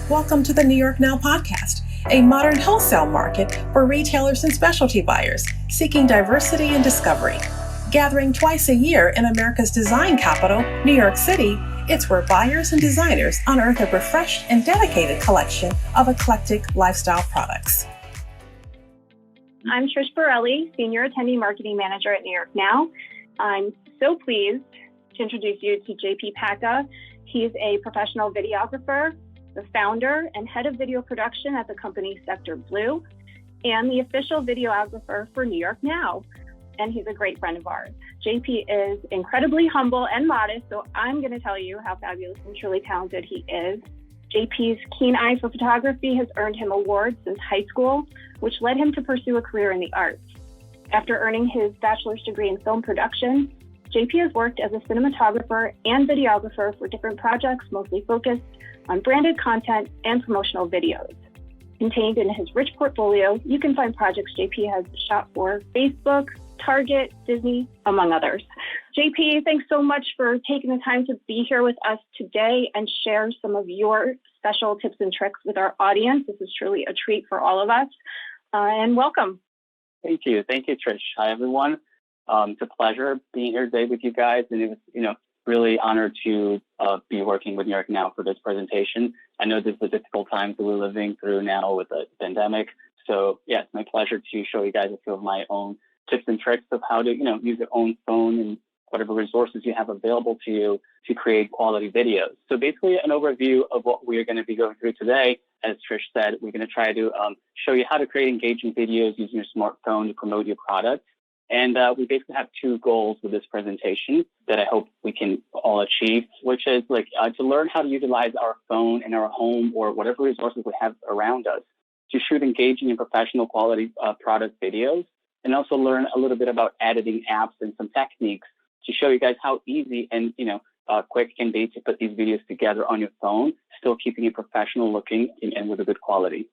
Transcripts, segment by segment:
Welcome to the New York Now podcast, a modern wholesale market for retailers and specialty buyers seeking diversity and discovery. Gathering twice a year in America's design capital, New York City, it's where buyers and designers unearth a refreshed and dedicated collection of eclectic lifestyle products. I'm Trish Borelli, Senior Attending Marketing Manager at New York Now. I'm so pleased to introduce you to JP Paca. He's a professional videographer, the founder and head of video production at the company Sector Blue, and the official videographer for New York Now. And he's a great friend of ours. JP is incredibly humble and modest, so I'm going to tell you how fabulous and truly talented he is. JP's keen eye for photography has earned him awards since high school, which led him to pursue a career in the arts. After earning his bachelor's degree in film production, JP has worked as a cinematographer and videographer for different projects, mostly focused on branded content and promotional videos. Contained in his rich portfolio, you can find projects JP has shot for Facebook, Target, Disney, among others. JP, thanks so much for taking the time to be here with us today and share some of your special tips and tricks with our audience. This is truly a treat for all of us. And welcome. Thank you. Thank you, Trish. Hi, everyone. It's a pleasure being here today with you guys. And it was, really honored to be working with New York Now for this presentation. I know this is a difficult time that we're living through now with the pandemic. So yeah, it's my pleasure to show you guys a few of my own tips and tricks of how to, use your own phone and whatever resources you have available to you to create quality videos. So basically an overview of what we're going to be going through today. As Trish said, we're going to try to show you how to create engaging videos using your smartphone to promote your product. And we basically have two goals with this presentation that I hope we can all achieve, which is to learn how to utilize our phone in our home or whatever resources we have around us to shoot engaging and professional quality product videos, and also learn a little bit about editing apps and some techniques to show you guys how easy and quick it can be to put these videos together on your phone, still keeping it professional looking and with a good quality.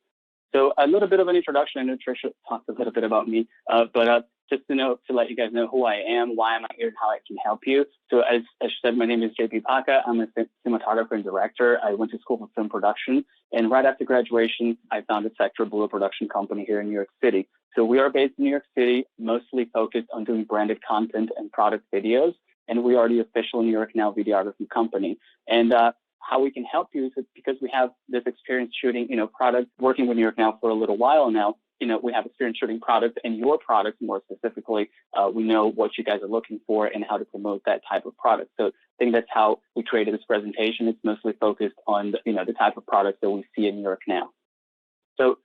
So a little bit of an introduction. I know Tricia talked a little bit about me, but just to let you guys know who I am, why I'm here, and how I can help you. So as I said, my name is JP Paca. I'm a cinematographer and director. I went to school for film production. And right after graduation, I founded Sector Blue, production company here in New York City. So we are based in New York City, mostly focused on doing branded content and product videos. And we are the official New York Now videography company. And how we can help you is because we have this experience shooting, products, working with New York Now for a little while now. We have experience shooting products and your products more specifically. We know what you guys are looking for and how to promote that type of product. So I think that's how we created this presentation. It's mostly focused on the type of products that we see in New York Now. So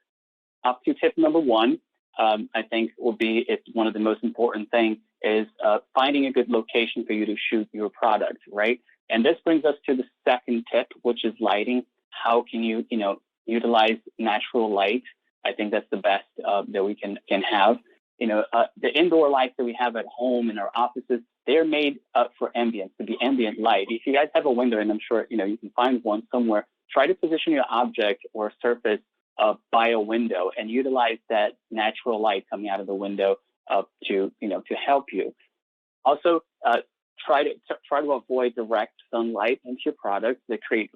up to tip number one, I think it's one of the most important things is finding a good location for you to shoot your product, right? And this brings us to the second tip, which is lighting. How can you, utilize natural light? I think that's the best that we can have. The indoor lights that we have at home in our offices, they're made for ambience, to be ambient light. If you guys have a window, and I'm sure, you can find one somewhere, try to position your object or surface by a window and utilize that natural light coming out of the window to help you. Also, try to avoid direct sunlight into your products that create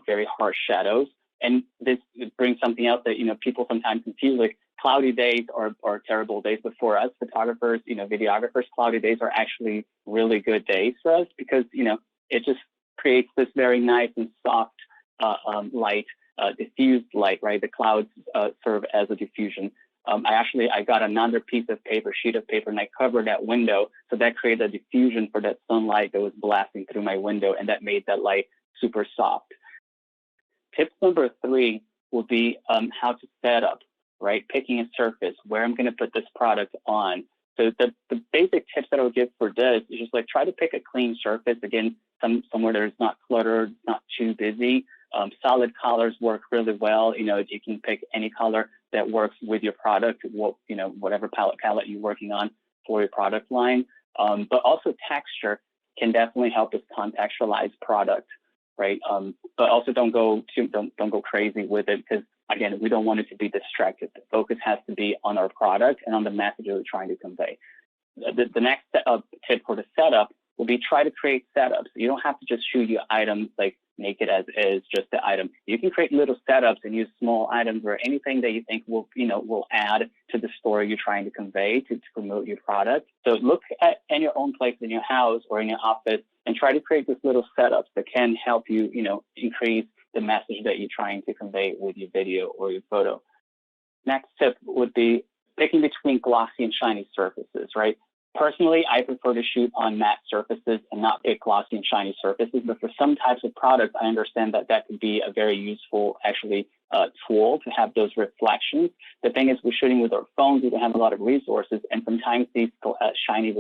very harsh shadows. And this brings something else that, people sometimes confuse, cloudy days are terrible days. But for us photographers, videographers, cloudy days are actually really good days for us because, it just creates this very nice and soft light, diffused light, right? The clouds serve as a diffusion. I got another sheet of paper, and I covered that window. So that created a diffusion for that sunlight that was blasting through my window, and that made that light super soft. Tip number 3 will be how to set up, right? Picking a surface, where I'm going to put this product on. So the basic tips that I'll give for this is just try to pick a clean surface. Again, somewhere that is not cluttered, not too busy. Solid colors work really well. You can pick any color that works with your product, whatever palette you're working on for your product line. But also texture can definitely help us contextualize product, right? But also don't go crazy with it because again, we don't want it to be distracted. The focus has to be on our product and on the message that we're trying to convey. The next tip for the setup will be try to create setups. You don't have to just shoot your items make it as is, just the item. You can create little setups and use small items or anything that you think will add to the story you're trying to convey to promote your product. So look at in your own place in your house or in your office and try to create these little setups that can help you, increase the message that you're trying to convey with your video or your photo. Next tip would be picking between glossy and shiny surfaces, right? Personally, I prefer to shoot on matte surfaces and not pick glossy and shiny surfaces. But for some types of products, I understand that could be a very useful, tool to have those reflections. The thing is, we're shooting with our phones. We don't have a lot of resources, and sometimes these shiny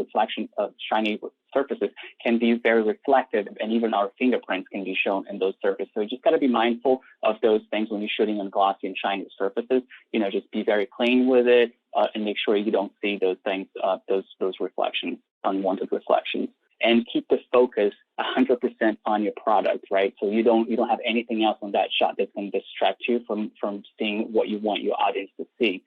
surfaces can be very reflective, and even our fingerprints can be shown in those surfaces. So you just got to be mindful of those things when you're shooting on glossy and shiny surfaces. Just be very clean with it and make sure you don't see those things, those reflections, unwanted reflections. And keep the focus 100% on your product, right? So you don't have anything else on that shot that's going to distract you from seeing what you want your audience to see.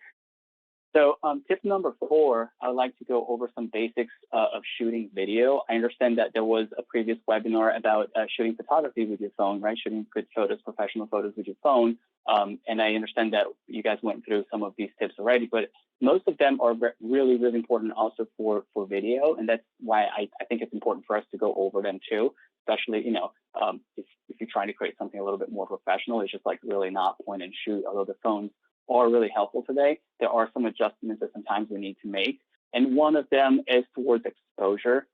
So tip number 4, I would like to go over some basics of shooting video. I understand that there was a previous webinar about shooting photography with your phone, right? Shooting good photos, professional photos with your phone. And I understand that you guys went through some of these tips already, but most of them are really, really important also for video. And that's why I think it's important for us to go over them too, especially, if you're trying to create something a little bit more professional. It's just like really not point and shoot, although the phones are really helpful today. There are some adjustments that sometimes we need to make. And one of them is towards exposure.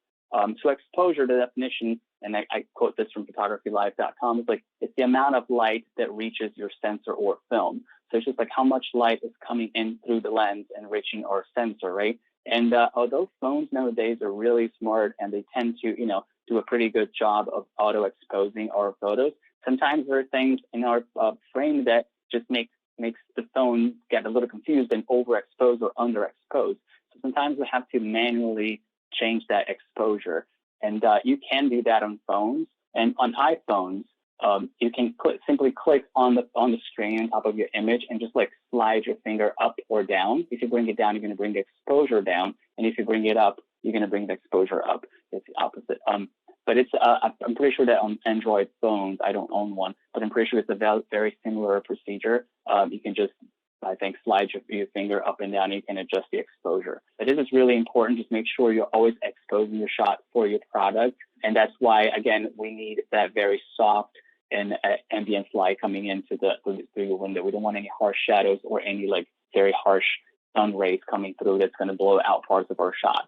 So exposure, the definition, and I quote this from photographylive.com, is it's the amount of light that reaches your sensor or film. So it's just like how much light is coming in through the lens and reaching our sensor, right? And although phones nowadays are really smart and they tend to, do a pretty good job of auto-exposing our photos, sometimes there are things in our frame that just makes the phone get a little confused and overexpose or underexpose. So sometimes we have to manually change that exposure. And you can do that on phones. And on iPhones, you can simply click on the screen on top of your image and just slide your finger up or down. If you bring it down, you're going to bring the exposure down. And if you bring it up, you're going to bring the exposure up. It's the opposite. But it's I'm pretty sure that on Android phones, I don't own one, but I'm pretty sure it's a very similar procedure. You can just, I think, slide your finger up and down, and you can adjust the exposure. But this is really important. Just make sure you're always exposing your shot for your product. And that's why, again, we need that very soft and ambient light coming into through your window. We don't want any harsh shadows or any very harsh sun rays coming through that's going to blow out parts of our shots.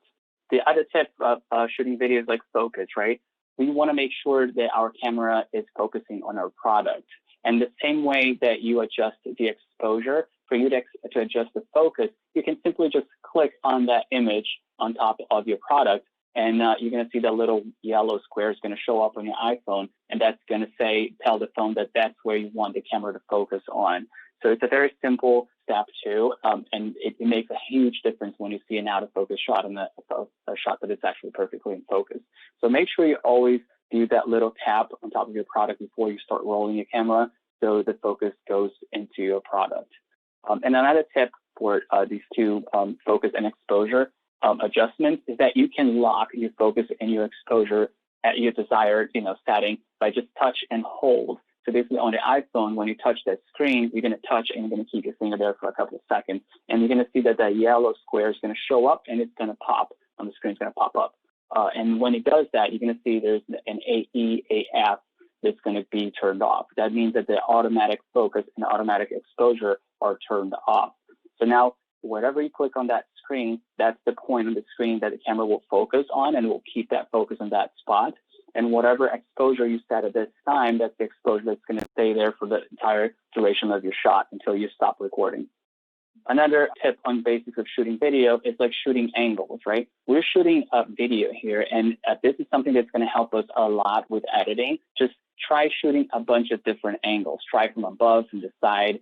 The other tip of shooting video is focus, right? We want to make sure that our camera is focusing on our product. And the same way that you adjust the exposure, for you to adjust the focus, you can simply just click on that image on top of your product, and you're going to see the little yellow square is going to show up on your iPhone, and that's going to tell the phone that that's where you want the camera to focus on. So it's a very simple step too, and it makes a huge difference when you see an out of focus shot and a shot that is actually perfectly in focus. So make sure you always do that little tap on top of your product before you start rolling your camera, so the focus goes into your product. And another tip for these two focus and exposure adjustments is that you can lock your focus and your exposure at your desired setting by just touch and hold. So basically on the iPhone, when you touch that screen, you're going to touch and you're going to keep your finger there for a couple of seconds. And you're going to see that that yellow square is going to show up and it's going to pop on the screen. It's going to pop up. And when it does that, you're going to see there's an AEAF that's going to be turned off. That means that the automatic focus and automatic exposure are turned off. So now, wherever you click on that screen, that's the point on the screen that the camera will focus on, and it will keep that focus on that spot. And whatever exposure you set at this time, that's the exposure that's going to stay there for the entire duration of your shot until you stop recording. Another tip on basics of shooting video is shooting angles, right? We're shooting a video here, and this is something that's going to help us a lot with editing. Just try shooting a bunch of different angles. Try from above, from the side,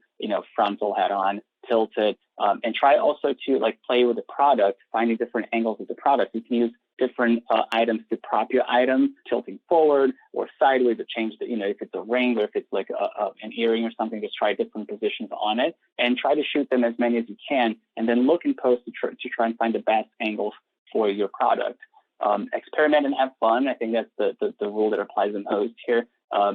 frontal, head on, tilted, and try also to play with the product, finding different angles of the product. You can use different items to prop your item, tilting forward or sideways to change the, if it's a ring or if it's an earring or something, just try different positions on it and try to shoot them as many as you can. And then look in post to try and find the best angles for your product. Experiment and have fun. I think that's the rule that applies the most here.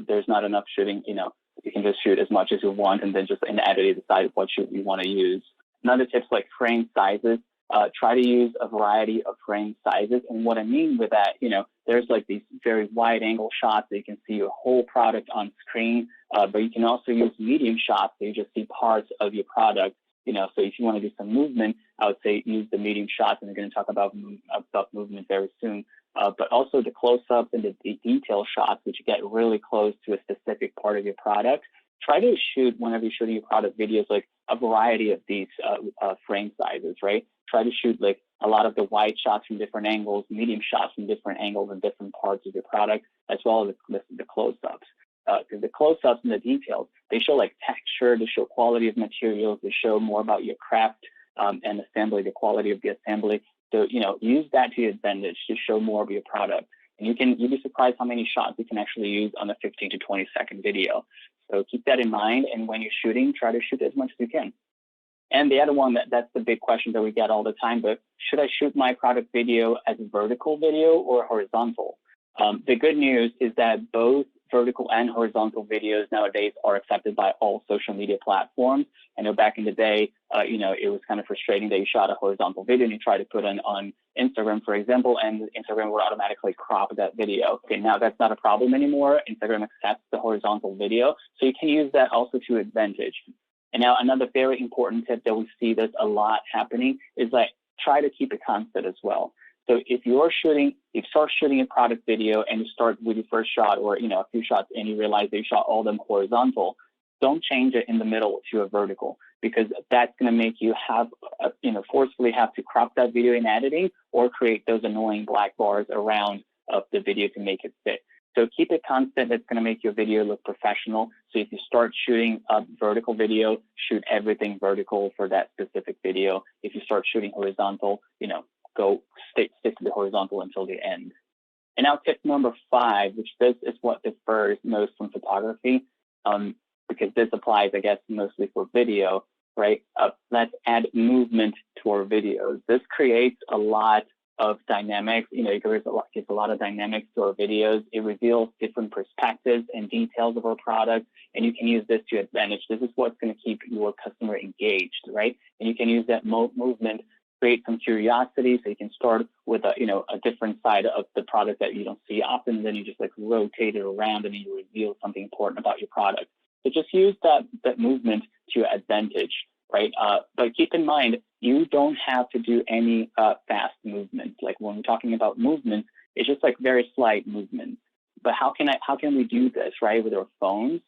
there's not enough shooting, you can just shoot as much as you want and then just in editing decide what shoot you want to use. Another tips like frame sizes. Try to use a variety of frame sizes. And what I mean with that, there's like these very wide angle shots that you can see your whole product on screen, but you can also use medium shots so you just see parts of your product. So if you want to do some movement, I would say use the medium shots, and we're going to talk about movement very soon. But also the close-ups and the detail shots, which get really close to a specific part of your product. Try to shoot, whenever you're shooting your product videos, like a variety of these frame sizes, right? Try to shoot like a lot of the wide shots from different angles, medium shots from different angles and different parts of your product, as well as the close-ups. Because the close-ups and the details, they show like texture, they show quality of materials, they show more about your craft and assembly, the quality of the assembly. So, use that to your advantage to show more of your product. And you'd be surprised how many shots you can actually use on a 15 to 20 second video. So keep that in mind. And when you're shooting, try to shoot as much as you can. And the other one, that's the big question that we get all the time, but should I shoot my product video as a vertical video or horizontal? The good news is that both vertical and horizontal videos nowadays are accepted by all social media platforms. I know back in the day, it was kind of frustrating that you shot a horizontal video and you try to put it on Instagram, for example, and Instagram would automatically crop that video. Okay, now that's not a problem anymore. Instagram accepts the horizontal video, so you can use that also to advantage. And now another very important tip that we see this a lot happening is like try to keep it constant as well. So if you start shooting a product video and you start with your first shot or, a few shots and you realize that you shot all of them horizontal, don't change it in the middle to a vertical, because that's going to make you forcefully have to crop that video in editing or create those annoying black bars around of the video to make it fit. So keep it constant. That's going to make your video look professional. So if you start shooting a vertical video, shoot everything vertical for that specific video. If you start shooting horizontal, go stick to the horizontal until the end. And now tip number 5, which this is what differs most from photography, because this applies, I guess, mostly for video, right? Let's add movement to our videos. This creates a lot of dynamics. It gives a lot of dynamics to our videos. It reveals different perspectives and details of our product, and you can use this to advantage. This is what's going to keep your customer engaged, right? And you can use that movement, create some curiosity. So you can start with a different side of the product that you don't see often, and then you just like rotate it around and you reveal something important about your product. So just use that movement to your advantage, right? But keep in mind, you don't have to do any fast movements. Like when we're talking about movements, it's just like very slight movements. But how can we do this, right, with our phones?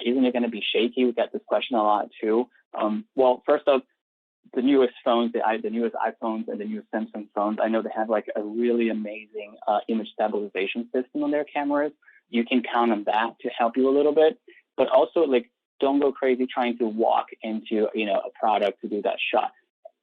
Isn't it going to be shaky? We get this question a lot too. Well, first off, the newest phones, the newest iPhones and the newest Samsung phones, I know they have like a really amazing image stabilization system on their cameras. You can count on that to help you a little bit, but also like don't go crazy trying to walk into a product to do that shot.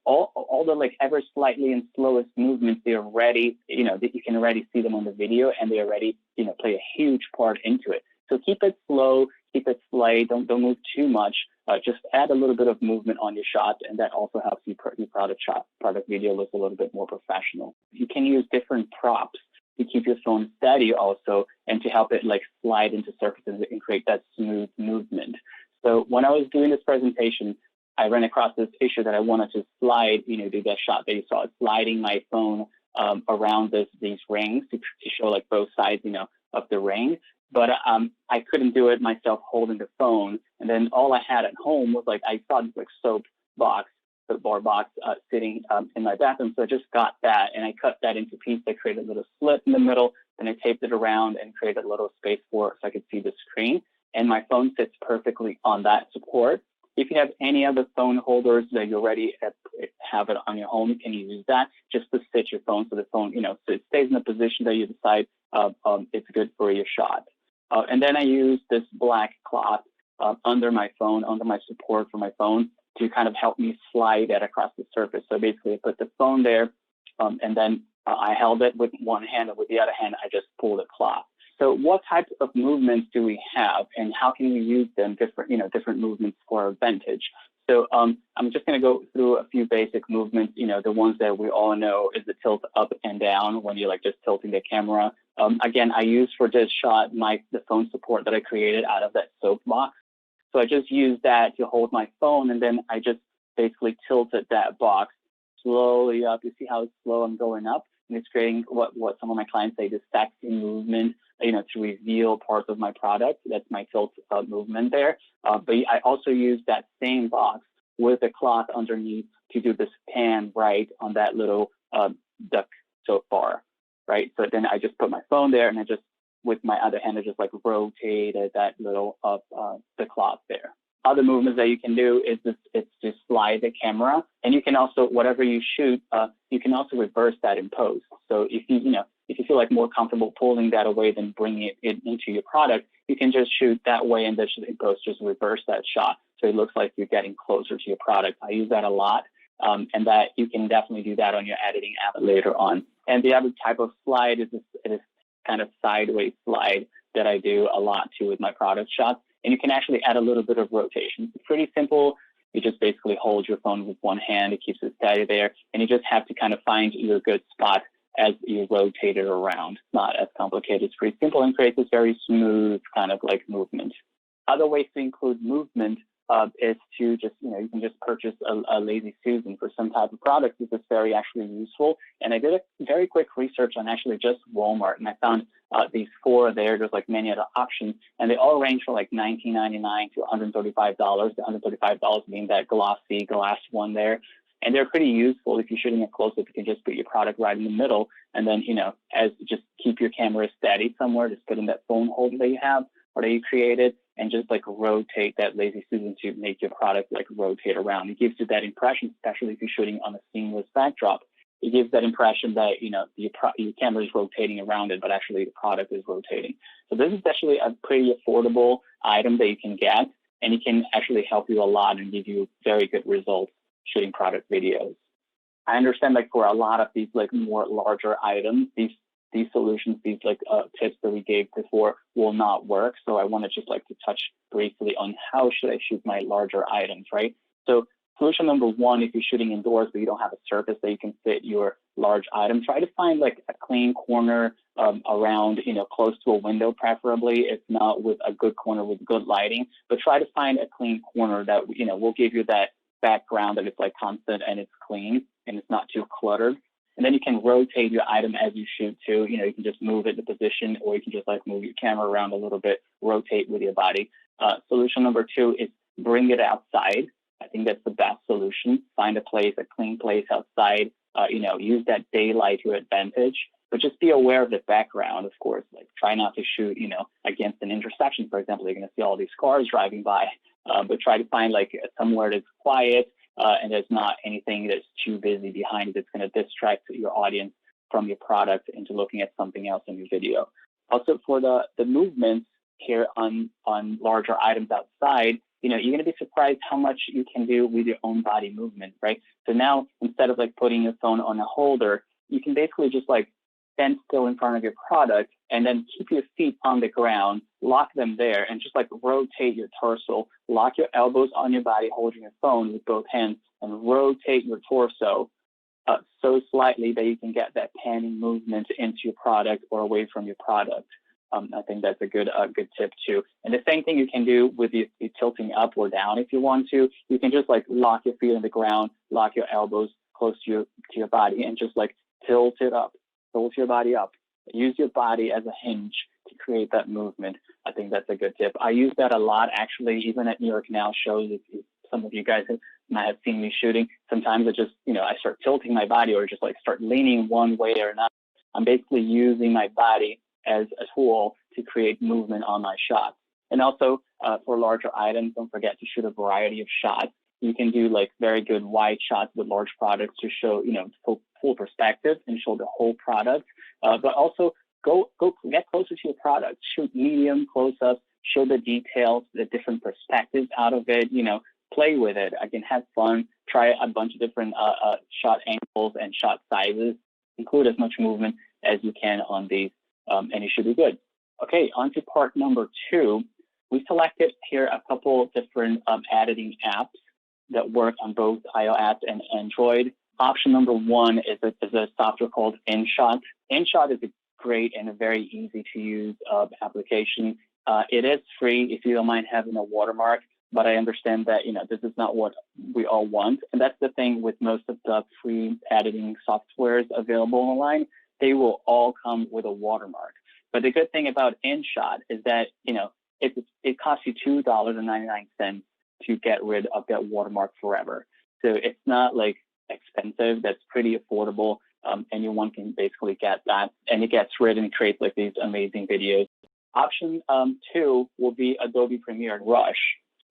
All the like ever slightly and slowest movements, they're already, that you can already see them on the video, and they already play a huge part into it. So keep it slow, keep it slight, don't move too much. Just add a little bit of movement on your shot, and that also helps your product video look a little bit more professional. You can use different props to keep your phone steady also, and to help it like slide into surfaces and create that smooth movement. So when I was doing this presentation, I ran across this issue that I wanted to slide, do that shot that you saw, sliding my phone around these rings to show like both sides, of the ring. But I couldn't do it myself holding the phone. And then all I had at home was like, I saw this like soap bar box sitting in my bathroom. So I just got that and I cut that into pieces. I created a little slit in the middle, and I taped it around and created a little space for it so I could see the screen. And my phone sits perfectly on that support. If you have any other phone holders that you already have it on your home, you can use that just to sit your phone so the phone, so it stays in a position that you decide it's good for your shot. And then I use this black cloth under my phone, under my support for my phone, to kind of help me slide that across the surface. So basically I put the phone there and then I held it with one hand, and with the other hand, I just pulled the cloth. So what types of movements do we have, and how can we use them different movements for our advantage? So I'm just going to go through a few basic movements. The ones that we all know is the tilt up and down when you're like just tilting the camera. Again, I use for this shot the phone support that I created out of that soap box. So I just used that to hold my phone, and then I just basically tilted that box slowly up. You see how slow I'm going up? And it's creating what some of my clients say, the sexy movement, to reveal parts of my product. That's my tilt movement there. But I also use that same box with a cloth underneath to do this pan right on that little duck soap bar, right? So then I just put my phone there, and I just, with my other hand, I just like rotated that little the cloth there. Other movements that you can do is to slide the camera, and you can also, whatever you shoot, you can also reverse that in post. So if you feel like more comfortable pulling that away than bringing it into your product, you can just shoot that way and then in post just reverse that shot, so it looks like you're getting closer to your product. I use that a lot, and that you can definitely do that on your editing app later on. And the other type of slide is this kind of sideways slide that I do a lot too with my product shots. And you can actually add a little bit of rotation. It's pretty simple. You just basically hold your phone with one hand. It keeps it steady there. And you just have to kind of find your good spot as you rotate it around. It's not as complicated. It's pretty simple and creates this very smooth kind of like movement. Other ways to include movement is to just, you can just purchase a Lazy Susan for some type of product. This is very actually useful. And I did a very quick research on actually just Walmart, and I found these 4 there. There's like many other options, and they all range from like $19.99 to $135. The $135 being that glossy glass one there. And they're pretty useful if you're shooting it close up. You can just put your product right in the middle, and then, as just keep your camera steady somewhere, just put in that phone holder that you have or that you created, and just like rotate that Lazy Susan to make your product like rotate around. It gives you that impression, especially if you're shooting on a seamless backdrop. It gives that impression that, your camera is rotating around it, but actually the product is rotating. So this is actually a pretty affordable item that you can get, and it can actually help you a lot and give you very good results shooting product videos. I understand like for a lot of these like more larger items, these solutions, these like tips that we gave before will not work. So I want to just like to touch briefly on how should I shoot my larger items, right? So solution number 1, if you're shooting indoors but you don't have a surface that you can fit your large item, try to find like a clean corner around, close to a window preferably, if not with a good corner with good lighting. But try to find a clean corner that, will give you that background that it's like constant and it's clean and it's not too cluttered. And then you can rotate your item as you shoot too. You can just move it to position, or you can just like move your camera around a little bit, rotate with your body. Solution number 2 is bring it outside. I think that's the best solution. Find a clean place outside, use that daylight to your advantage, but just be aware of the background, of course. Like try not to shoot, against an intersection, for example. You're going to see all these cars driving by, but try to find like somewhere that's quiet, and there's not anything that's too busy behind it that's going to distract your audience from your product into looking at something else in your video. Also, for the movements here on larger items outside, you're going to be surprised how much you can do with your own body movement, right? So now, instead of like putting your phone on a holder, you can basically just like stand still in front of your product and then keep your feet on the ground, lock them there, and just like rotate your torso, lock your elbows on your body, holding your phone with both hands, and rotate your torso so slightly that you can get that panning movement into your product or away from your product. I think that's a good tip too. And the same thing you can do with you tilting up or down if you want to. You can just like lock your feet on the ground, lock your elbows close to your body, and just like tilt it up, tilt your body up. Use your body as a hinge to create that movement. I think that's a good tip. I use that a lot actually, even at New York Now shows. If some of you guys might have seen me shooting, sometimes I just, I start tilting my body or just like start leaning one way or another. I'm basically using my body as a tool to create movement on my shots. And also for larger items, don't forget to shoot a variety of shots. You can do like very good wide shots with large products to show, full perspective and show the whole product. But also go get closer to your product. Shoot medium close-ups, show the details, the different perspectives out of it, play with it. Again, have fun, try a bunch of different shot angles and shot sizes, include as much movement as you can on these, and it should be good. Okay, on to part number 2. We selected here a couple different editing apps that work on both iOS and Android. Option number 1 is a software called InShot. InShot is a great and a very easy to use application. It is free if you don't mind having a watermark, but I understand that, this is not what we all want. And that's the thing with most of the free editing softwares available online. They will all come with a watermark. But the good thing about InShot is that, it costs you $2.99 to get rid of that watermark forever. So it's not like expensive. That's pretty affordable. Anyone can basically get that, and it gets rid and creates like these amazing videos. Option 2 will be Adobe Premiere Rush.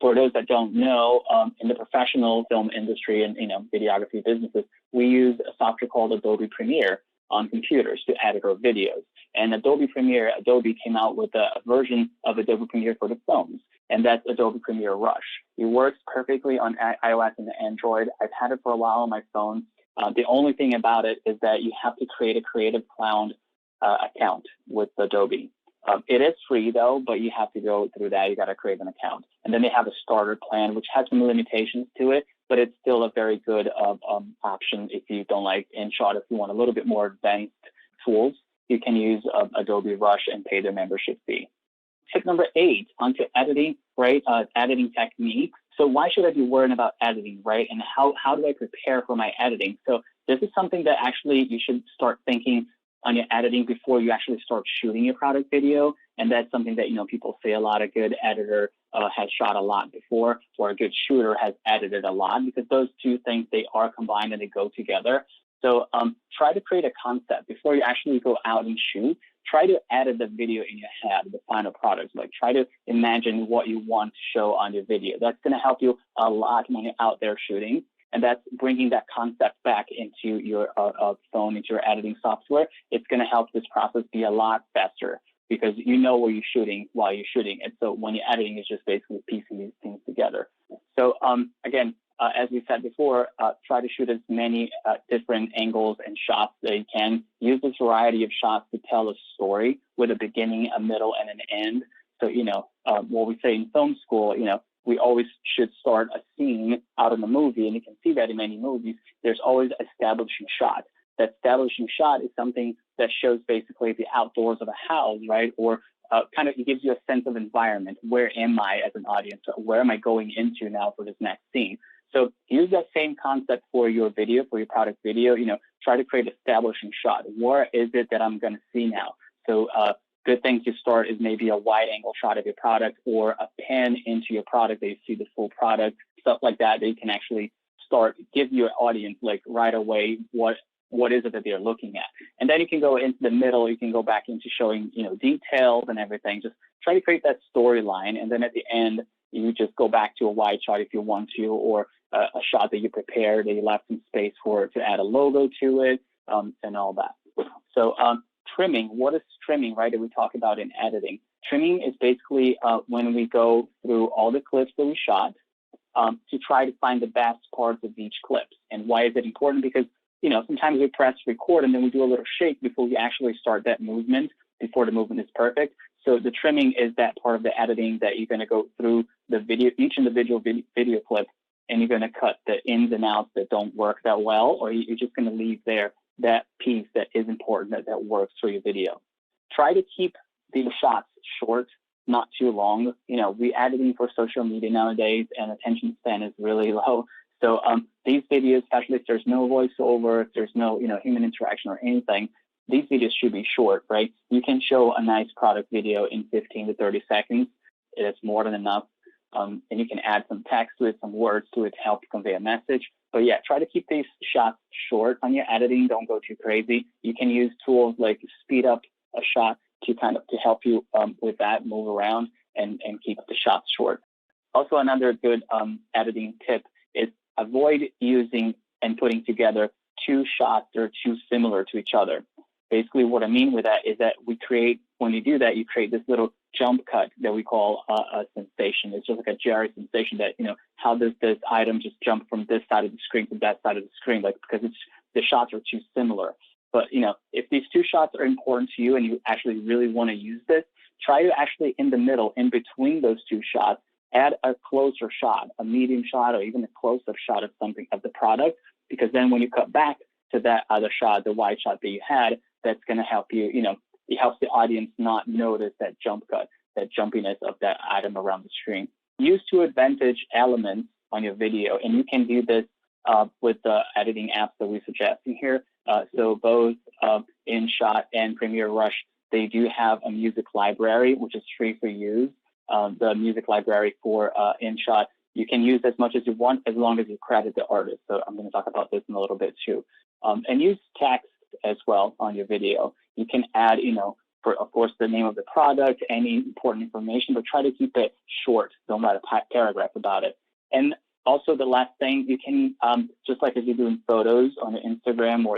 For those that don't know, in the professional film industry and videography businesses, we use a software called Adobe Premiere on computers to edit our videos. And Adobe came out with a version of Adobe Premiere for the phones, and that's Adobe Premiere Rush. It works perfectly on iOS and Android. I've had it for a while on my phone. The only thing about it is that you have to create a Creative Cloud account with Adobe. It is free though, but you have to go through that. You got to create an account. And then they have a starter plan, which has some limitations to it, but it's still a very good option if you don't like InShot. If you want a little bit more advanced tools, you can use Adobe Rush and pay their membership fee. Tip number 8, onto editing, right? Editing techniques. So why should I be worrying about editing, right? And how do I prepare for my editing? So this is something that actually you should start thinking on your editing before you actually start shooting your product video. And that's something that, people say a lot. A good editor has shot a lot before, or a good shooter has edited a lot, because those two things, they are combined and they go together. So try to create a concept before you actually go out and shoot. Try to edit the video in your head, the final product. Like, try to imagine what you want to show on your video. That's going to help you a lot when you're out there shooting. And that's bringing that concept back into your phone, into your editing software. It's going to help this process be a lot faster, because you know what you're shooting while you're shooting. And so when you're editing, it's just basically piecing these things together. So again, as we said before, try to shoot as many different angles and shots that you can. Use this variety of shots to tell a story with a beginning, a middle, and an end. So, what we say in film school, we always should start a scene out of a movie, and you can see that in many movies. There's always establishing shot. That establishing shot is something that shows basically the outdoors of a house, right? Or it gives you a sense of environment. Where am I as an audience? Where am I going into now for this next scene? So use that same concept for your video, for your product video. Try to create establishing shot. Where is it that I'm going to see now? So good thing to start is maybe a wide angle shot of your product, or a pan into your product that you see the full product, stuff like that you can actually give your audience like right away what is it that they're looking at. And then you can go into the middle, you can go back into showing, details and everything. Just try to create that storyline. And then at the end, you just go back to a wide shot if you want to, or a shot that you prepared, that you left some space to add a logo to it, and all that. So trimming, what is trimming, right, that we talk about in editing? Trimming is basically when we go through all the clips that we shot to try to find the best parts of each clip. And why is it important? Because, sometimes we press record and then we do a little shake before we actually start that movement, before the movement is perfect. So the trimming is that part of the editing that you're going to go through the video, each individual video clip, and you're going to cut the ins and outs that don't work that well, or you're just going to leave there that piece that is important, that works for your video. Try to keep these shots short, not too long. We editing for social media nowadays, and attention span is really low. So these videos, especially if there's no voiceover, if there's no human interaction or anything, these videos should be short, right? You can show a nice product video in 15 to 30 seconds. It's more than enough. And you can add some text to it, some words to it to help convey a message. But yeah, try to keep these shots short on your editing. Don't go too crazy. You can use tools like speed up a shot to help you with that, move around and keep the shots short. Also, another good editing tip is avoid using and putting together two shots that are too similar to each other. Basically, what I mean with that is that when you do that, you create this little jump cut that we call a sensation. It's just like a Jerry sensation that, how does this item just jump from this side of the screen to that side of the screen? Because the shots are too similar. But, if these two shots are important to you and you actually really want to use this, try to actually in the middle, in between those two shots, add a closer shot, a medium shot, or even a close-up shot of something of the product, because then when you cut back to that other shot, the wide shot that you had, that's going to help you, it helps the audience not notice that jump cut, that jumpiness of that item around the screen. Use to advantage elements on your video, and you can do this with the editing apps that we're suggesting here. So both InShot and Premiere Rush, they do have a music library, which is free for use. The music library for InShot, you can use as much as you want, as long as you credit the artist. So I'm going to talk about this in a little bit too. And use text as well on your video. You can add, for of course, the name of the product, any important information, but try to keep it short. Don't write a paragraph about it. And also the last thing, you can, just like if you're doing photos on Instagram or,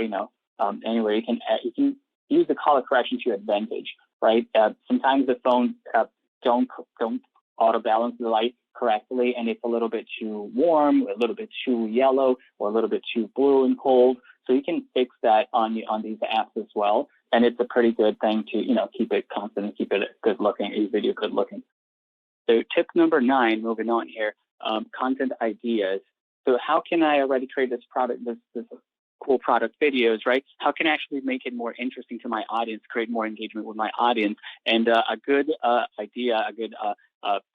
anywhere, you can use the color correction to your advantage, right? Sometimes the phones don't auto balance the light correctly, and it's a little bit too warm, a little bit too yellow, or a little bit too blue and cold. So you can fix that on these apps as well. And it's a pretty good thing to, keep it constant and keep it good looking, a video good looking. So tip number 9, moving on here, content ideas. So how can I already create this product, this cool product videos, right? How can I actually make it more interesting to my audience, create more engagement with my audience? And a good idea, a good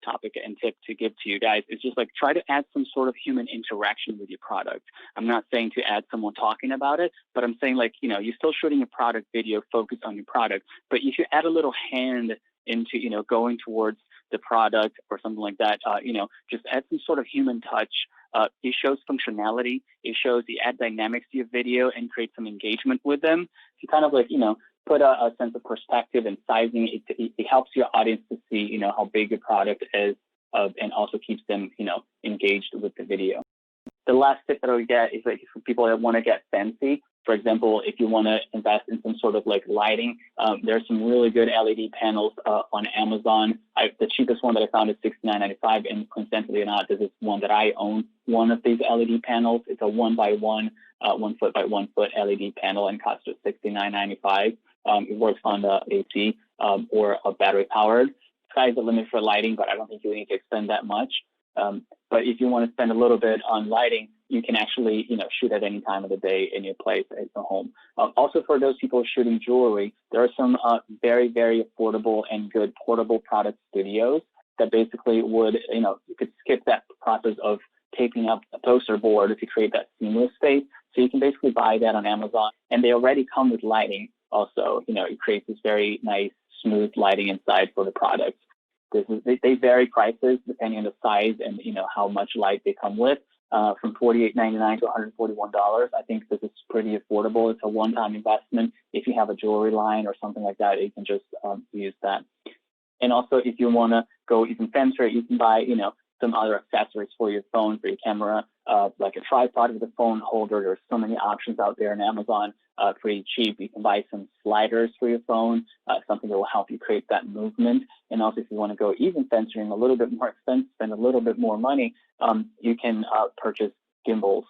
topic and tip to give to you guys is just like try to add some sort of human interaction with your product. I'm not saying to add someone talking about it, but I'm saying like, you're still shooting a product video focused on your product, but if you add a little hand into, going towards the product or something like that, just add some sort of human touch. It shows functionality. It shows the add dynamics to your video and create some engagement with them. To kind of like, put a sense of perspective and sizing. It helps your audience to see, how big your product is, and also keeps them, engaged with the video. The last tip that I would get is like for people that want to get fancy. For example, if you want to invest in some sort of like lighting, there's some really good LED panels on Amazon. The cheapest one that I found is $69.95, and coincidentally or not, this is one that I own. One of these LED panels, it's a 1x1, 1 foot by 1 foot LED panel, and costs just $69.95. It works on the AC or a battery powered. Sky's the limit for lighting, but I don't think you need to expend that much. But if you want to spend a little bit on lighting, you can actually, shoot at any time of the day in your place at your home. Also, for those people shooting jewelry, there are some very, very affordable and good portable product studios that basically would, you could skip that process of taping up a poster board to create that seamless state. So you can basically buy that on Amazon, and they already come with lighting. Also, it creates this very nice, smooth lighting inside for the products. They vary prices depending on the size and how much light they come with, from $48.99 to $141. I think this is pretty affordable. It's a one-time investment. If you have a jewelry line or something like that, you can just use that. And also, if you want to go even fancier, you can buy some other accessories for your phone, for your camera, like a tripod with a phone holder. There's so many options out there on Amazon, pretty cheap. You can buy some sliders for your phone, something that will help you create that movement. And also, if you want to go even fancier and a little bit more expensive, spend a little bit more money, you can purchase gimbals,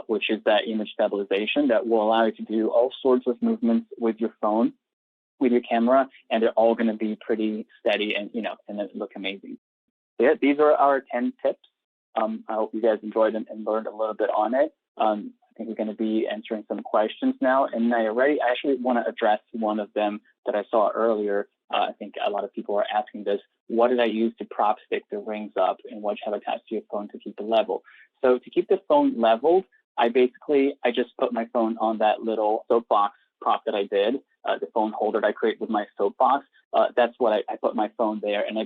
which is that image stabilization that will allow you to do all sorts of movements with your phone, with your camera, and they're all going to be pretty steady and, and then look amazing. So yeah, these are our 10 tips. I hope you guys enjoyed them and learned a little bit on it. I think we're going to be answering some questions now. And I actually want to address one of them that I saw earlier. I think a lot of people are asking this. What did I use to prop stick the rings up, and what should I attach to your phone to keep it level? So to keep the phone leveled, I just put my phone on that little soapbox prop that I did, the phone holder that I created with my soapbox. That's what I put my phone there, and I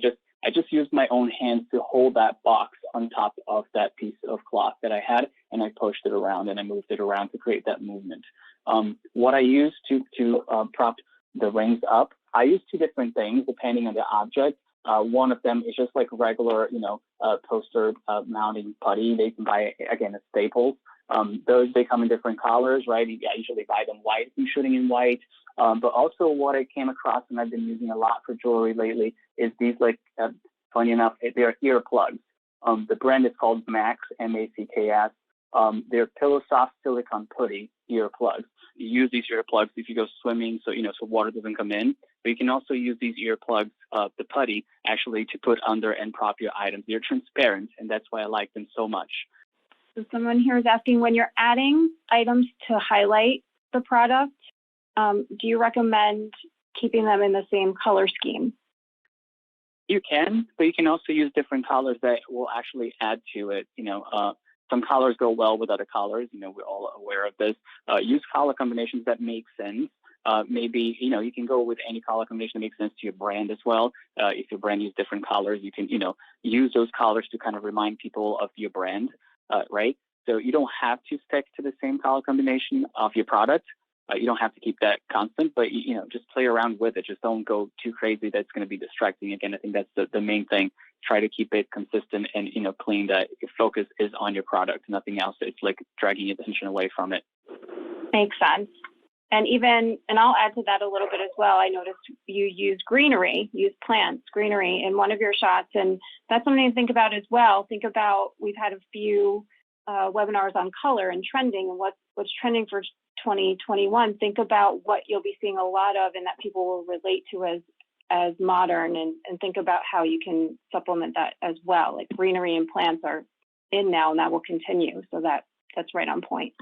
just used my own hands to hold that box on top of that piece of cloth that I had, and I pushed it around and I moved it around to create that movement. What I used to prop the rings up, I used two different things depending on the object. One of them is just like regular, poster mounting putty. They can buy, again, at Staples. Those, they come in different colors, right? I usually buy them white if I'm shooting in white. But also what I came across and I've been using a lot for jewelry lately is these, like, funny enough, they're earplugs. The brand is called Max, M-A-C-K-S. They're pillow soft silicone putty earplugs. You use these earplugs if you go swimming, so water doesn't come in. But you can also use these earplugs, the putty, actually to put under and prop your items. They're transparent, and that's why I like them so much. So someone here is asking, when you're adding items to highlight the product, do you recommend keeping them in the same color scheme? You can, but you can also use different colors that will actually add to it. Some colors go well with other colors. We're all aware of this. Use color combinations that make sense. Maybe, you can go with any color combination that makes sense to your brand as well. If your brand uses different colors, you can, use those colors to kind of remind people of your brand, right? So you don't have to stick to the same color combination of your product. You don't have to keep that constant, but, just play around with it. Just don't go too crazy. That's going to be distracting. Again, I think that's the main thing. Try to keep it consistent and, clean, that your focus is on your product, nothing else. It's like dragging attention away from it. Makes sense. And I'll add to that a little bit as well. I noticed you use plants, greenery in one of your shots. And that's something to think about as well. Think about, we've had a few webinars on color and trending and what's trending for 2021. Think about what you'll be seeing a lot of and that people will relate to as modern, and think about how you can supplement that as well. Like greenery and plants are in now, and that will continue. So that's right on point.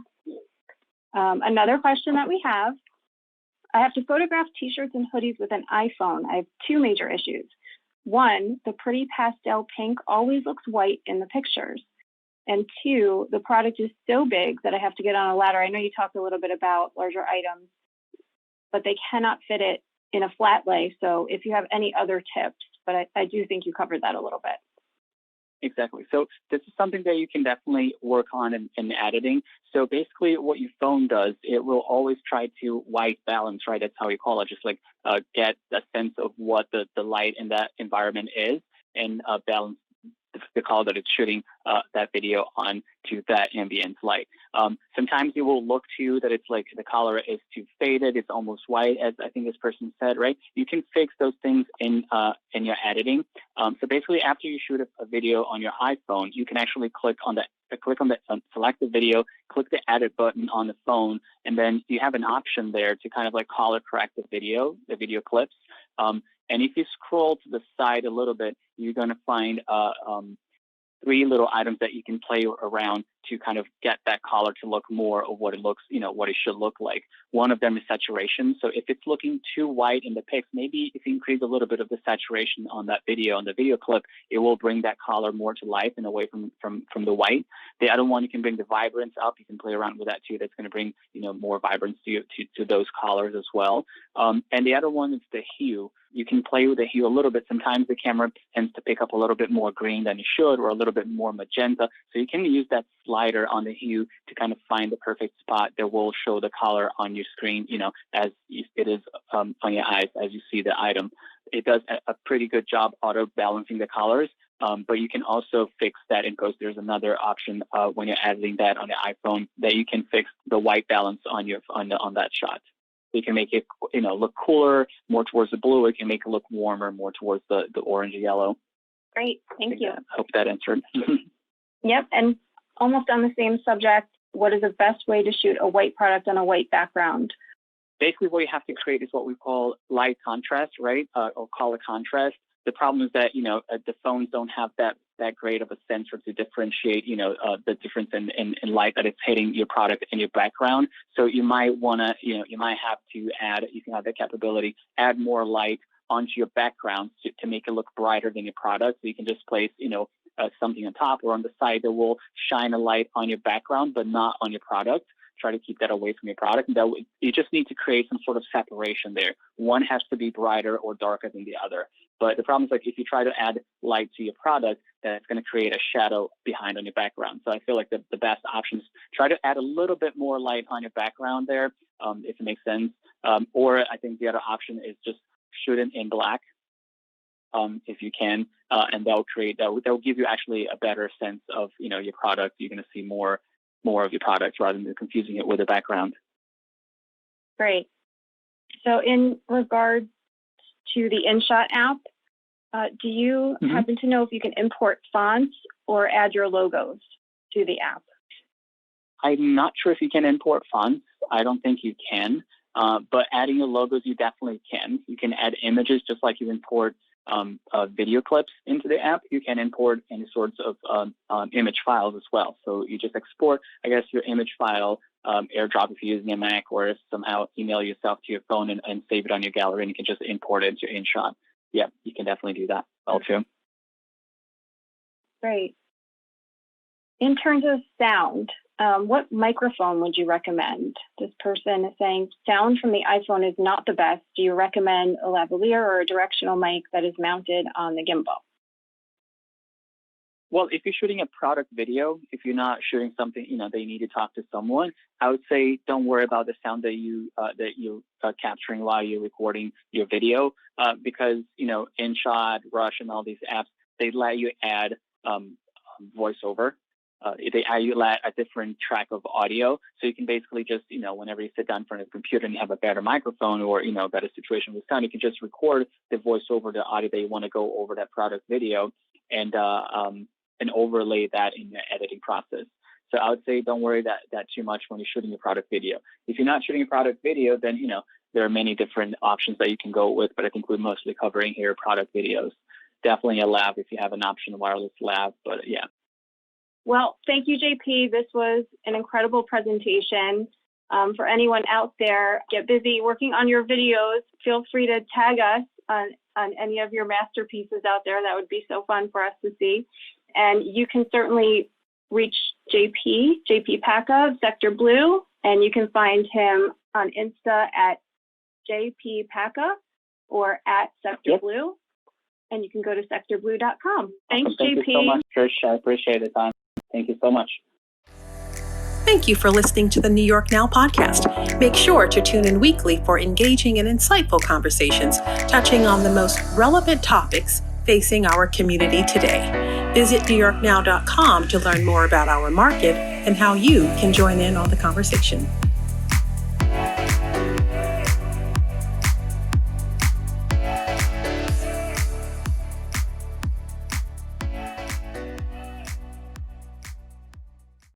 Another question that we have, I have to photograph t-shirts and hoodies with an iPhone. I have two major issues. One, the pretty pastel pink always looks white in the pictures. And two, the product is so big that I have to get on a ladder. I know you talked a little bit about larger items, but they cannot fit it in a flat lay. So if you have any other tips, but I do think you covered that a little bit. Exactly. So this is something that you can definitely work on in editing. So basically what your phone does, it will always try to white balance, right? That's how we call it. Just like get a sense of what the light in that environment is, and balance the color that it's shooting that video on to that ambient light. Sometimes you will look to that it's like the color is too faded, it's almost white, as I think this person said, right? You can fix those things in your editing. So basically, after you shoot a video on your iPhone, you can actually select the video, click the edit button on the phone, and then you have an option there to kind of like color correct the video clips. And if you scroll to the side a little bit, you're going to find 3 little items that you can play around to kind of get that color to look more of what it looks, what it should look like. One of them is saturation. So if it's looking too white in the pics, maybe if you increase a little bit of the saturation on that video, on the video clip, it will bring that color more to life and away from the white. The other one, you can bring the vibrance up. You can play around with that too. That's going to bring, more vibrance to those colors as well. And the other one is the hue. You can play with the hue a little bit. Sometimes the camera tends to pick up a little bit more green than it should, or a little bit more magenta. So you can use that slider on the hue to kind of find the perfect spot that will show the color on your screen, as it is on your eyes as you see the item. It does a pretty good job auto balancing the colors, but you can also fix that in post. There's another option when you're editing that on the iPhone that you can fix the white balance on that shot. You can make it, look cooler, more towards the blue. It can make it look warmer, more towards the orange and yellow. Great, thank you. I hope that answered. Yep, and almost on the same subject, what is the best way to shoot a white product on a white background? Basically, what you have to create is what we call light contrast, right? Or color contrast. The problem is that, the phones don't have that great of a sensor to differentiate, the difference in light that it's hitting your product and your background. So you might want to, you might have to add, you can have the capability, add more light onto your background to make it look brighter than your product. So you can just place, something on top or on the side that will shine a light on your background, but not on your product. Try to keep that away from your product. And you just need to create some sort of separation there. One has to be brighter or darker than the other. But the problem is, like, if you try to add light to your product, that's going to create a shadow behind on your background. So I feel like the best option is try to add a little bit more light on your background there, if it makes sense. Or I think the other option is just shoot it in black, if you can, and that will give you actually a better sense of your product. You're going to see more of your product rather than confusing it with a background. Great. So in regards to the InShot app, do you happen to know if you can import fonts or add your logos to the app? I'm not sure if you can import fonts. I don't think you can. But adding your logos, you definitely can. You can add images just like you import video clips into the app. You can import any sorts of image files as well. So you just export, I guess, your image file, AirDrop if you're using a Mac, or somehow email yourself to your phone and save it on your gallery, and you can just import it into InShot. Yeah, you can definitely do that well too. Great. In terms of sound, what microphone would you recommend? This person is saying sound from the iPhone is not the best. Do you recommend a lavalier or a directional mic that is mounted on the gimbal? Well, if you're shooting a product video, if you're not shooting something, that you need to talk to someone, I would say don't worry about the sound that you're capturing while you're recording your video, because InShot, Rush, and all these apps, they let you add voiceover. They add you a different track of audio, so you can basically just whenever you sit down in front of the computer and you have a better microphone or better situation with sound, you can just record the voiceover, the audio that you want to go over that product video, and overlay that in the editing process. So I would say don't worry that too much when you're shooting a product video. If you're not shooting a product video, then there are many different options that you can go with, but I think we're mostly covering here product videos. Definitely a lav if you have an option, a wireless lav, but yeah. Well, thank you, JP. This was an incredible presentation. For anyone out there, get busy working on your videos. Feel free to tag us on any of your masterpieces out there. That would be so fun for us to see. And you can certainly reach JP Paca of Sector Blue, and you can find him on Insta at JP Paca or at Sector Blue, and you can go to sectorblue.com. Thanks, JP. Thank you so much, Trish. I appreciate the time. Thank you so much. Thank you for listening to the New York Now podcast. Make sure to tune in weekly for engaging and insightful conversations touching on the most relevant topics facing our community today. Visit NewYorkNow.com to learn more about our market and how you can join in on the conversation.